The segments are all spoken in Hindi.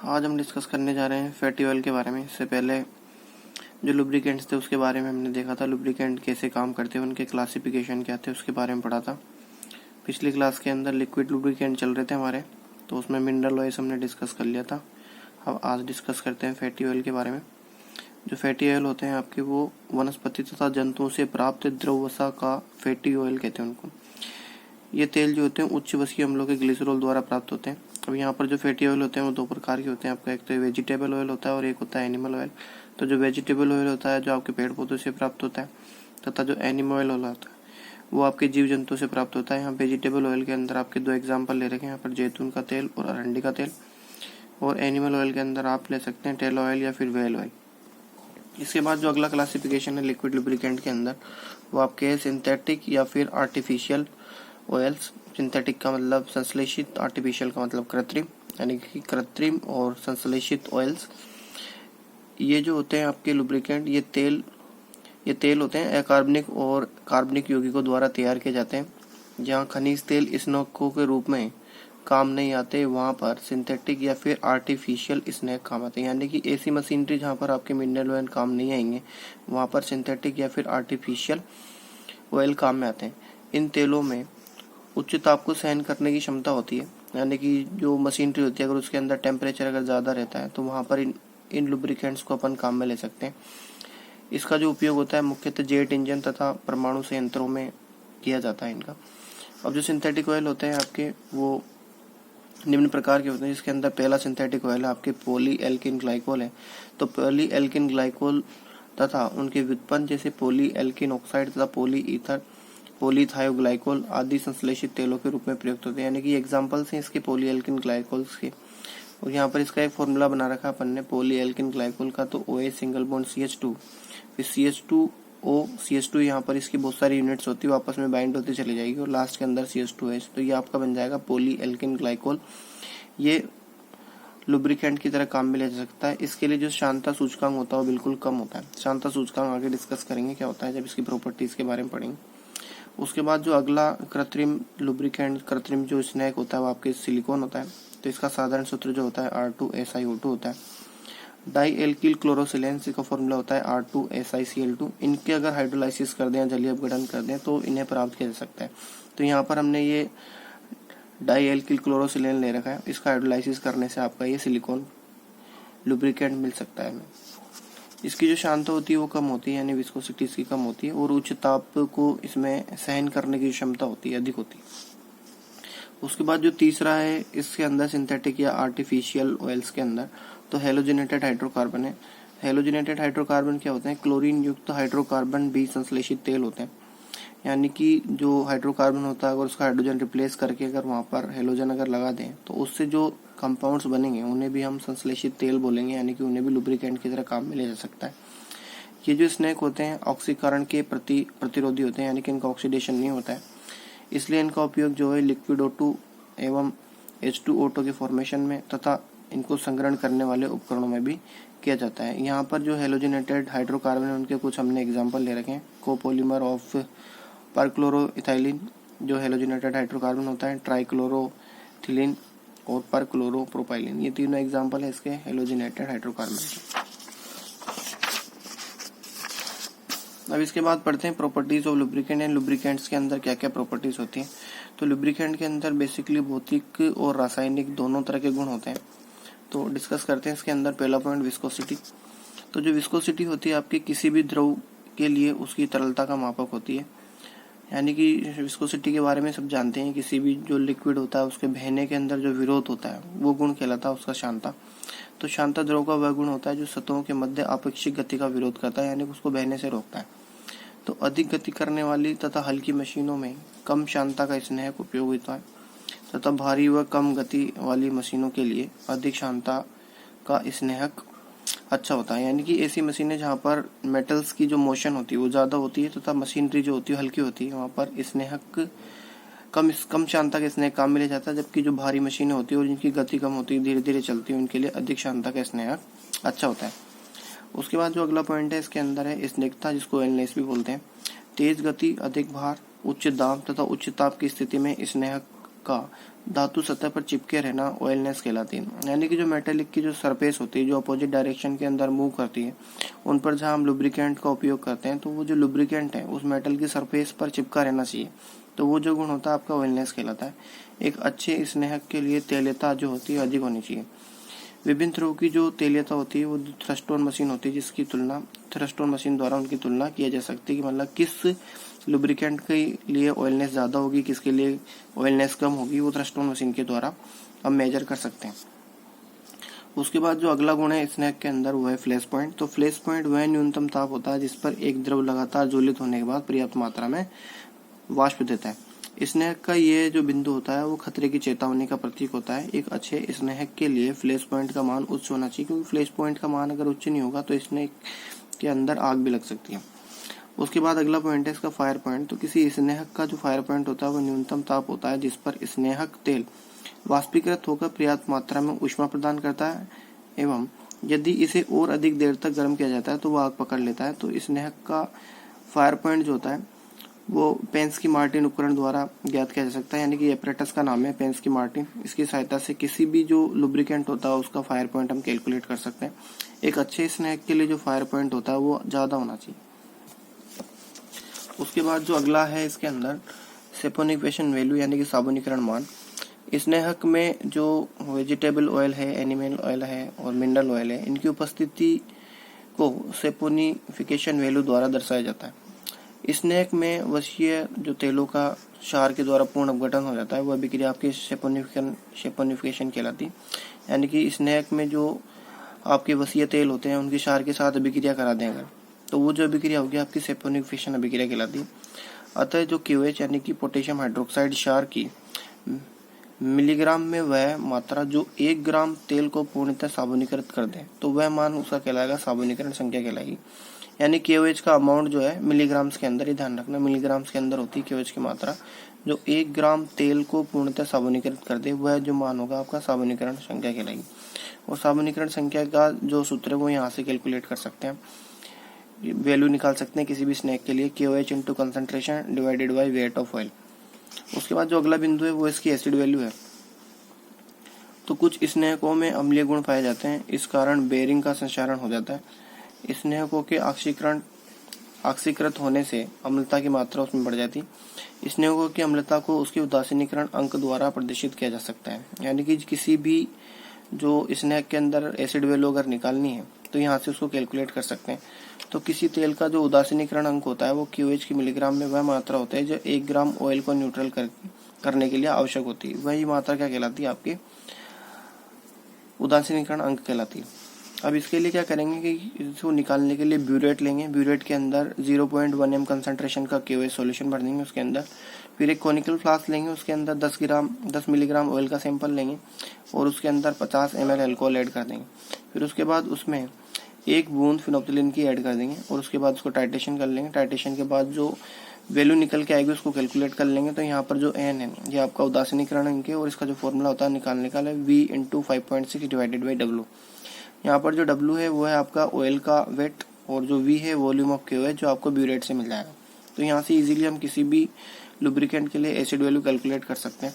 आज हम डिस्कस करने जा रहे हैं फैटी ऑयल के बारे में। इससे पहले जो लुब्रिकेंट्स थे उसके बारे में हमने देखा था, लुब्रिकेंट कैसे काम करते हैं, उनके क्लासिफिकेशन क्या थे, उसके बारे में पढ़ा था। पिछली क्लास के अंदर लिक्विड लुब्रिकेंट चल रहे थे हमारे, तो उसमें मिनरल ऑयल हमने डिस्कस कर लिया था। अब आज डिस्कस करते हैं फैटी ऑयल के बारे में। जो फैटी ऑयल होते हैं आपके, वो वनस्पति तथा जंतुओं से प्राप्त द्रव वसा का फैटी ऑयल कहते हैं उनको। ये तेल जो होते हैं उच्च वसीय अम्लों के ग्लिसरॉल द्वारा प्राप्त होते हैं। अब यहाँ पर जो फैटी ऑयल होते हैं वो दो प्रकार के होते हैं आपका, एक तो वेजिटेबल ऑयल होता है और एक होता है एनिमल ऑयल। तो जो वेजिटेबल ऑयल होता है जो आपके पेड़ पौधों से प्राप्त होता है, तथा जो एनिमल ऑयल होता है वो आपके जीव जंतु से प्राप्त होता है। यहाँ वेजिटेबल ऑयल के अंदर आपके दो एग्जाम्पल ले रखे हैं यहाँ पर, जैतून का तेल और अरंडी का तेल। और एनिमल ऑयल के अंदर आप ले सकते हैं टेल ऑयल या फिर व्हेल ऑयल। इसके बाद जो अगला क्लासिफिकेशन है लिक्विड लुब्रिकेंट के अंदर, वो आपके सिंथेटिक या फिर आर्टिफिशियल ऑयल्स। सिंथेटिक का मतलब संश्लेषित, आर्टिफिशियल का मतलब कृत्रिम, यानी कि कृत्रिम और संश्लेषित ऑयल्स। ये जो होते हैं आपके लुब्रिकेंट, ये तेल होते हैं अकार्बनिक और कार्बनिक यौगिकों द्वारा तैयार किए जाते हैं। जहाँ खनिज तेल स्नैकों के रूप में काम नहीं आते, वहाँ पर सिंथेटिक या फिर आर्टिफिशियल स्नैक काम आते हैं। यानी कि ऐसी मशीनरी जहाँ पर आपके मिनरल ऑयल काम नहीं आएंगे, वहाँ पर सिंथेटिक या फिर आर्टिफिशियल ऑयल काम में आते हैं। इन तेलों में उच्च ताप को सहन करने की क्षमता होती है, यानी कि जो मशीनरी होती है अगर उसके अंदर टेम्परेचर अगर ज़्यादा रहता है तो वहाँ पर इन लुब्रिकेंट्स को अपन काम में ले सकते हैं। इसका जो उपयोग होता है मुख्यतः जेट इंजन तथा परमाणु संयंत्रों में किया जाता है इनका। अब जो सिंथेटिक ऑयल होते हैं आपके, वो निम्न प्रकार के होते हैं। जिसके अंदर पहला सिंथेटिक ऑयल है आपके पॉली एल्किन ग्लाइकोल है। तो पॉली एल्किन ग्लाइकोल तथा उनके व्युत्पन्न जैसे पॉली एल्किन ऑक्साइड तथा पॉली ईथर, पॉलीथायोग्लाइकोल आदि संश्लेषित तेलों के रूप में प्रयुक्त होते हैं। यानी कि एग्जांपल्स हैं इसके पॉली एल्किन ग्लाइकोल्स के। और यहाँ पर इसका एक फॉर्मूला बना रखा अपन ने पॉली एल्किन ग्लाइकोल का, तो OH सिंगल बॉन्ड CH2, फिर CH2O, CH2 यहाँ पर इसकी बहुत सारी यूनिट्स होती है, वो आपस में बाइंड होती चली जाएगी और लास्ट के अंदर CH2H, तो ये आपका बन जाएगा पॉली एल्किन ग्लाइकोल। ये लुब्रिकेंट की तरह काम में ले जा सकता है। इसके लिए जो शांता सूचकांक होता है वो बिल्कुल कम होता है। शांता सूचकांक आगे डिस्कस करेंगे क्या होता है जब इसकी प्रॉपर्टीज के बारे में पढ़ेंगे। उसके बाद जो अगला कृत्रिम लुब्रिकेंट, कृत्रिम जो स्नैक होता है वो आपके सिलिकॉन होता है। तो इसका साधारण सूत्र जो होता है R2SiO2 होता है। डाई एल्किल क्लोरोसिलेंस का फॉर्मूला होता है R2SiCl2। इनके अगर हाइड्रोलाइसिस कर दें, जलीय अपघटन कर दें, तो इन्हें प्राप्त किया जा सकता है। तो यहाँ पर हमने ये डाई एल्किल क्लोरोसिलेन ले रखा है, इसका हाइड्रोलाइसिस करने से आपका ये सिलिकॉन लुब्रिकेंट मिल सकता है हमें। इसकी जो शांता होती है वो कम होती है, यानी विस्कोसिटी इसकी कम होती है, और उच्च ताप को इसमें सहन करने की क्षमता होती है, अधिक होती है। उसके बाद जो तीसरा है इसके अंदर सिंथेटिक या आर्टिफिशियल ऑयल्स के अंदर, तो हेलोजिनेटेड हाइड्रोकार्बन है। हेलोजिनेटेड हाइड्रोकार्बन क्या होते हैं? क्लोरीन युक्त हाइड्रोकार्बन भी संश्लेषित तेल होते हैं। यानी कि जो हाइड्रोकार्बन होता है अगर उसका हाइड्रोजन रिप्लेस करके अगर वहाँ पर हेलोजन अगर लगा दें, तो उससे जो कंपाउंड्स बनेंगे उन्हें भी हम संश्लेषित तेल बोलेंगे, यानी कि उन्हें भी लुब्रिकेंट की तरह काम में लिया जा सकता है। ये जो स्नैक होते हैं ऑक्सीकरण के प्रति प्रतिरोधी होते हैं, यानी कि इनका ऑक्सीडेशन नहीं होता है, इसलिए इनका उपयोग जो है लिक्विड O2 एवं H2O2 के फॉर्मेशन में तथा इनको संग्रहण करने वाले उपकरणों में भी किया जाता है। यहाँ पर जो हेलोजिनेटेड हाइड्रोकार्बन है उनके कुछ हमने एग्जाम्पल ले रखे हैं। कोपोलीमर ऑफ परक्लोरोइथाइलिन जो हेलोजिनेटेड हाइड्रोकार्बन होता है, ट्राइक्लोरोथिलीन और परक्लोरोप्रोपाइलिन, ये तीनों एग्जाम्पल है इसके हेलोजिनेटेड हाइड्रोकार्बन के। अब इसके बाद पढ़ते हैं properties of lubricant and lubricants के अंदर क्या क्या प्रॉपर्टीज होती हैं। तो लुब्रिकेंट के अंदर बेसिकली भौतिक और रासायनिक दोनों तरह के गुण होते हैं। तो डिस्कस करते हैं इसके अंदर। पहला पॉइंट विस्कोसिटी। तो जो विस्कोसिटी होती है आपकी किसी भी द्रव के लिए उसकी तरलता का मापक होती है। यानी कि विस्कोसिटी के बारे में सब जानते हैं, किसी भी जो लिक्विड होता है उसके बहने के अंदर जो विरोध होता है वो गुण कहलाता है उसका शांता। तो शांता द्रव का वह गुण होता है जो सतहों के मध्य आपेक्षिक गति का विरोध करता है, यानी कि उसको बहने से रोकता है। तो अधिक गति करने वाली तथा हल्की मशीनों में कम शांता का स्नेहक उपयोग होता है, तथा भारी व कम गति वाली मशीनों के लिए अधिक शांता का स्नेहक अच्छा होता है। यानी कि ऐसी मशीनें जहाँ पर मेटल्स की जो मोशन होती है वो ज़्यादा होती है तथा मशीनरी जो होती है हल्की होती है, वहाँ पर स्नेहक कम शांता का स्नेहक काम मिल जाता है। जबकि जो भारी मशीनें होती है और जिनकी गति कम होती है, धीरे धीरे चलती है, उनके लिए अधिक शांता का स्नेहक अच्छा होता है। उसके बाद जो अगला पॉइंट है इसके अंदर है स्निग्धता, जिसको एलनेस भी बोलते हैं। तेज गति, अधिक भार, उच्च दाब तथा उच्च ताप की स्थिति में स्नेहक का धातु सतह पर चिपके रहना ऑयलनेस कहलाती है। यानी कि जो मेटेलिक की जो सरफेस होती है जो अपोजिट डायरेक्शन के अंदर मूव करती है, उन पर जहाँ हम लुब्रिकेंट का उपयोग करते हैं तो वो जो लुब्रिकेंट है उस मेटल की सरफेस पर चिपका रहना चाहिए, तो वो जो गुण होता है आपका ऑयलनेस कहलाता है। एक अच्छे स्नेहक के लिए तेलियता जो होती है अधिक होनी चाहिए। विभिन्न तरह की जो तेलियता होती है वो थ्रस्टोन मशीन होती है, जिसकी तुलना थ्रस्टोन मशीन द्वारा उनकी तुलना किया जा सकती है कि मतलब किस लुब्रिकेंट के लिए ऑयलनेस ज़्यादा होगी, किसके लिए ऑयलनेस कम होगी, वो थ्रस्टोन मशीन के द्वारा हम मेजर कर सकते हैं। उसके बाद जो अगला गुण है स्नेक के अंदर वो है फ्लैश पॉइंट। तो फ्लैश पॉइंट वह न्यूनतम ताप होता है जिस पर एक द्रव लगातार ज्वलित होने के बाद पर्याप्त मात्रा में वाष्प देता है। स्नेहक का ये जो बिंदु होता है वो खतरे की चेतावनी का प्रतीक होता है। एक अच्छे स्नेहक के लिए फ्लैश पॉइंट का मान उच्च होना चाहिए, क्योंकि फ्लैश पॉइंट का मान अगर उच्च नहीं होगा तो स्नेहक के अंदर आग भी लग सकती है। उसके बाद अगला पॉइंट है इसका फायर पॉइंट। तो किसी स्नेहक का जो फायर पॉइंट होता है वो न्यूनतम ताप होता है जिस पर स्नेहक तेल वाष्पीकृत होकर पर्याप्त मात्रा में ऊष्मा प्रदान करता है, एवं यदि इसे और अधिक देर तक गर्म किया जाता है तो वह आग पकड़ लेता है। तो स्नेहक का फायर पॉइंट जो होता है वो पेंस्की मार्टिन उपकरण द्वारा ज्ञात किया जा सकता है, यानी कि एपरेटस का नाम है पेंस्की मार्टिन। इसकी सहायता से किसी भी जो लुब्रिकेंट होता है उसका फायर पॉइंट हम कैलकुलेट कर सकते हैं। एक अच्छे स्नेहक के लिए जो फायर पॉइंट होता है वो ज्यादा होना चाहिए। उसके बाद जो अगला है इसके अंदर सेपोनिफिकेशन वैल्यू यानी कि साबुनीकरण मान। स्नेहक में जो वेजिटेबल ऑयल है, एनिमल ऑयल है और मिनरल ऑयल है, इनकी उपस्थिति को सेपोनिफिकेशन वैल्यू द्वारा दर्शाया जाता है। स्नेहक में वसीय जो तेलों का क्षार के द्वारा पूर्ण अपघटन हो जाता है वह अभिक्रिया आपकी सेपोनिफिकेशन कहलाती। यानी कि स्नेहक में जो आपके वसीय तेल होते हैं उनकी क्षार के साथ अभिक्रिया करा दें अगर, तो वो जो अभिक्रिया होगी आपकी सेपोनिफिकेशन अभिक्रिया कहलाती। अतः जो QH यानी कि पोटेशियम हाइड्रोक्साइड क्षार की मिलीग्राम में वह मात्रा जो 1 ग्राम तेल को पूर्णतः साबुनीकृत कर दे तो वह मान उसका कहलाएगा साबुनीकरण संख्या कहलाएगी। यानी KOH का अमाउंट जो है मिलीग्राम्स के अंदर, ही ध्यान रखना मिलीग्राम्स के अंदर होती है KOH की मात्रा। जो 1 ग्राम तेल को पूर्णतः साबुनीकृत कर दे वह जो मान होगा आपका साबुनीकरण संख्या कहलाएगी। और साबुनीकरण संख्या का जो सूत्र है वो यहाँ से कैलकुलेट कर सकते हैं, वैल्यू निकाल सकते हैं किसी भी स्नेक के लिए KOH into concentration divided by weight of oil. उसके बाद जो अगला बिंदु है वो इसकी एसिड वैल्यू है। तो कुछ स्नेहकों में अम्लीय गुण पाए जाते हैं, इस कारण बेरिंग का संचारण हो जाता है। स्नेहकों के ऑक्सीकृत होने से अम्लता की मात्रा उसमें बढ़ जाती है। स्नेहकों की अम्लता को उसके उदासीनीकरण अंक द्वारा प्रदर्शित किया जा सकता है। यानी कि किसी भी जो स्नेहक के अंदर एसिड वैल्यू अगर निकालनी है तो यहाँ से उसको कैलकुलेट कर सकते हैं। तो किसी तेल का जो उदासीनीकरण अंक होता है वो QH की मिलीग्राम में वह मात्रा होता है जो 1 ग्राम ऑयल को न्यूट्रल करने के लिए आवश्यक होती है। वही मात्रा क्या कहलाती है आपकी उदासीनीकरण अंक कहलाती है। अब इसके लिए क्या करेंगे कि इसको निकालने के लिए ब्यूरेट लेंगे। ब्यूरेट के अंदर 0.1 m कंसंट्रेशन का KOH सॉल्यूशन भर देंगे उसके अंदर। फिर एक कॉनिकल फ्लास्क लेंगे, उसके अंदर 10 मिलीग्राम ऑयल का सैंपल लेंगे और उसके अंदर 50 ml अल्कोहल ऐड कर देंगे। फिर उसके बाद उसमें 1 बूंद फिनोप्थिलीन की ऐड कर देंगे और उसके बाद उसको टाइट्रेशन कर लेंगे। टाइट्रेशन के बाद जो वैल्यू निकल के आएगी उसको कैलकुलेट कर लेंगे। तो यहाँ पर जो N है ये आपका उदासीनीकरण अंक है और इसका जो फॉर्मूला होता है निकालने का V into 5.6 divided by W। यहाँ पर जो W है वो है आपका ऑयल का वेट और जो V है वॉल्यूम ऑफ KOH जो आपको ब्यूरेट से मिल जाएगा। तो यहाँ से इजीली हम किसी भी लुब्रिकेंट के लिए एसिड वैल्यू कैलकुलेट कर सकते हैं।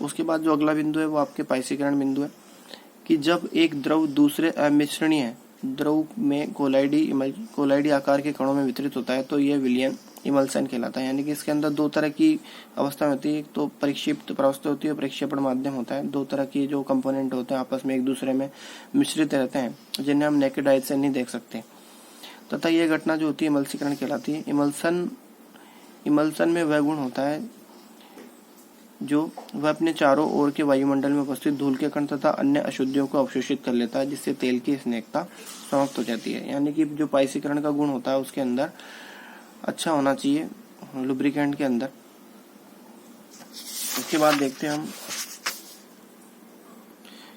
उसके बाद जो अगला बिंदु है वो आपके पाइसीकरण बिंदु है कि जब एक द्रव दूसरे अमिश्रणीय द्रव में कोलाइडी आकार के कणों में वितरित होता है तो यह विलियन इमल्सन कहलाता है। यानी कि इसके अंदर 2 तरह की अवस्था होती है, एक तो परिक्षिप्त प्रावस्था होती है, प्रक्षेपण माध्यम होता है। 2 तरह की जो कंपोनेंट होते हैं आपस में एक दूसरे में मिश्रित रहते हैं जिन्हें हम नेकेड आई से नहीं देख सकते, तथा यह घटना जो होती है इमल्सीकरण कहलाती है। इमल्सन में वह गुण होता है जो वह अपने चारों ओर के वायुमंडल में उपस्थित धूल के कण तथा अन्य अशुद्धियों को अवशोषित कर लेता है, जिससे तेल की स्नेहकता समाप्त हो जाती है। यानी कि जो पाइसीकरण का गुण होता है उसके अंदर अच्छा होना चाहिए लुब्रिकेंट के अंदर। उसके बाद देखते हैं हम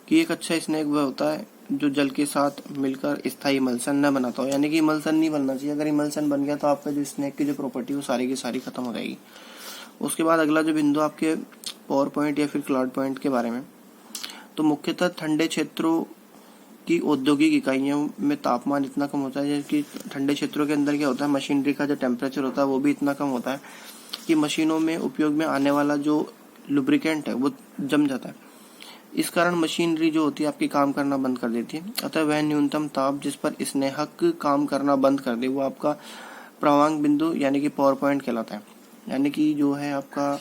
कि एक अच्छा स्नेक वह होता है जो जल के साथ मिलकर स्थायी इमल्सन न बनाता हो। यानी कि इमल्सन नहीं बनना चाहिए, अगर इमल्सन बन गया तो आपका जो स्नेक की जो प्रॉपर्टी वो सारी की सारी खत्म हो जाएगी। उसके बाद अगला जो बिंदु आपके पावर पॉइंट या फिर क्लाउड पॉइंट के बारे में, तो मुख्यतः ठंडे क्षेत्रों की औद्योगिक इकाइयों में तापमान इतना कम होता है कि ठंडे क्षेत्रों के अंदर क्या होता है मशीनरी का जो टेम्परेचर होता है वो भी इतना कम होता है कि मशीनों में उपयोग में आने वाला जो लुब्रिकेंट है वो जम जाता है। इस कारण मशीनरी जो होती है आपकी काम करना बंद कर देती है। अतः वह न्यूनतम ताप जिस पर स्नेहक काम करना बंद कर दे वो आपका प्रवांग बिंदु यानी कि पावर पॉइंट कहलाता है। यानी कि जो है आपका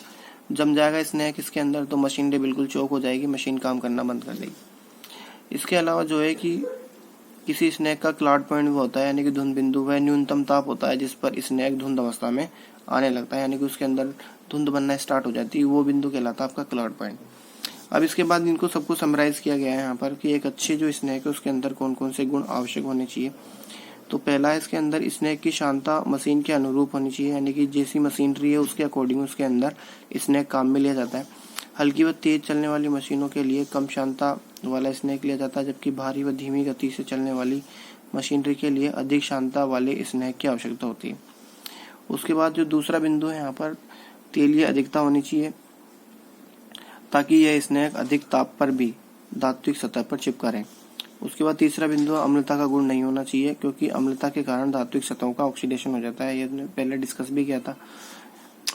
जम जाएगा स्नेहक इसके अंदर तो मशीनरी बिल्कुल चौक हो जाएगी, मशीन काम करना बंद कर देगी। इसके अलावा जो है कि किसी स्नेक का क्लाउड पॉइंट भी होता है यानी कि धुंध बिंदु, वह न्यूनतम ताप होता है जिस पर स्नेक धुंध अवस्था में आने लगता है, यानी कि उसके अंदर धुंध बनना स्टार्ट हो जाती है, वो बिंदु कहलाता है आपका क्लाउड पॉइंट। अब इसके बाद इनको सबको समराइज किया गया है यहाँ पर कि एक अच्छे जो स्नेक है उसके अंदर कौन कौन से गुण आवश्यक होने चाहिए। तो पहला है इसके अंदर स्नेक की क्षमता मशीन के अनुरूप होनी चाहिए, यानी कि जैसी मशीनरी है उसके अकॉर्डिंग उसके अंदर स्नेक काम में लिया जाता है। हल्की व तेज चलने वाली मशीनों के लिए कम क्षमता वाला स्नेक लिया जाता है, जबकि भारी व धीमी गति से चलने वाली मशीनरी के लिए अधिक क्षमता वाले स्नेक की आवश्यकता होती है। उसके बाद जो दूसरा बिंदु है यहाँ पर तेलीय अधिकता होनी चाहिए ताकि यह स्नेक अधिक ताप पर भी धात्विक सतह पर चिपका रहे। उसके बाद तीसरा बिंदु अम्लता का गुण नहीं होना चाहिए, क्योंकि अम्लता के कारण धात्विक सतहों का ऑक्सीडेशन हो जाता है, ये पहले डिस्कस भी किया था।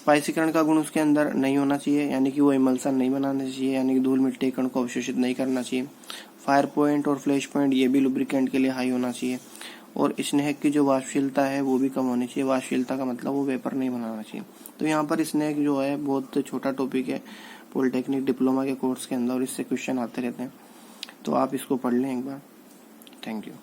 पाइसीकरण का गुण उसके अंदर नहीं होना चाहिए, यानी कि वो इमल्सन नहीं बनाना चाहिए, यानी कि धूल मिट्टी कण को अवशोषित नहीं करना चाहिए। फायर पॉइंट और फ्लैश पॉइंट ये भी लुब्रिकेंट के लिए हाई होना चाहिए। और स्नेक की जो वाष्पशीलता है वो भी कम होनी चाहिए। वाष्पशीलता का मतलब वो वेपर नहीं बनाना चाहिए। तो यहाँ पर स्नेक जो है बहुत छोटा टॉपिक है पॉलिटेक्निक डिप्लोमा के कोर्स के अंदर, और इससे क्वेश्चन आते रहते हैं, तो आप इसको पढ़ लें एक बार। Thank you.